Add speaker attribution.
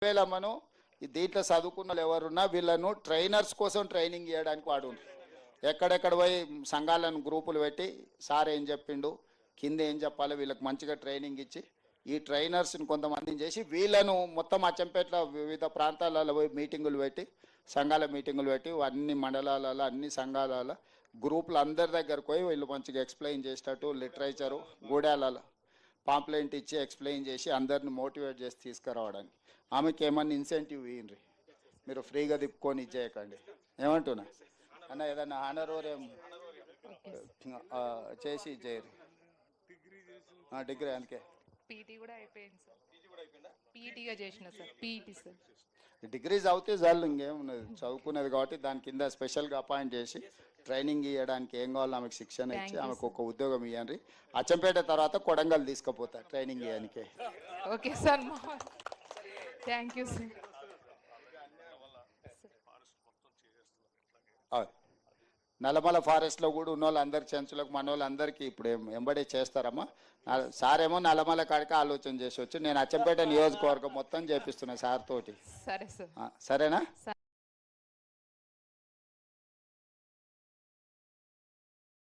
Speaker 1: వేలమ్మను దీంట్లో చదువుకున్న వాళ్ళు ఎవరున్నా వీళ్ళను ట్రైనర్స్ కోసం ట్రైనింగ్ ఇవ్వడానికి వాడు ఎక్కడెక్కడ పోయి సంఘాలను గ్రూపులు పెట్టి సార్ ఏం చెప్పిండు కింద ఏం చెప్పాలి వీళ్ళకి మంచిగా ట్రైనింగ్ ఇచ్చి ఈ ట్రైనర్స్ని కొంతమందిని చేసి వీళ్ళను మొత్తం అచ్చంపేటలో వివిధ ప్రాంతాలలో పోయి మీటింగులు పెట్టి సంఘాల మీటింగులు పెట్టి అన్ని మండలాలలో అన్ని సంఘాలలో గ్రూపులు అందరి దగ్గరకు పోయి వీళ్ళు మంచిగా ఎక్స్ప్లెయిన్ చేసేటట్టు లిటరేచరు గూడాలలో పాంప్లెంట్ ఇచ్చి ఎక్స్ప్లెయిన్ చేసి అందరిని మోటివేట్ చేసి తీసుకురావడానికి ఆమెకి ఏమన్నా ఇన్సెంటివ్ ఇవ్వండి మీరు ఫ్రీగా తిప్పుకొని ఇచ్చేయకండి ఏమంటున్నా అన్న ఏదన్నా హానర్ ఏం చేసి ఇచ్చేయరు డిగ్రీ అందుకే
Speaker 2: పీటీ కూడా అయిపోయింది సార్. పీటీగా చేసిన సార్. PT sir.
Speaker 1: డిగ్రీ చదివితే చాలు ఇంకేమున్నది చదువుకునేది కాబట్టి దాని కింద స్పెషల్గా అపాయింట్ చేసి ట్రైనింగ్ ఇవ్వడానికి ఏం కావాలో ఆమెకు శిక్షణ ఇచ్చి ఆమెకు ఒక ఉద్యోగం ఇవ్వండి. అచ్చంపేట తర్వాత కొడంగల్ తీసుకుపోతా ట్రైనింగ్ ఇవ్వడానికి.
Speaker 2: Okay sir. Thank you sir.
Speaker 1: Nallamala ఫారెస్ట్లో కూడా ఉన్న వాళ్ళందరి చెంచులకు మన వాళ్ళందరికీ ఇప్పుడు ఎంబడే చేస్తారమ్మా. సార్ ఏమో నల్లమల కాడికి ఆలోచన చేసి వచ్చి నేను అచ్చంపేట నియోజకవర్గం మొత్తం చేపిస్తున్నా సార్ తోటి.
Speaker 2: సరే సార్.
Speaker 1: సరేనా?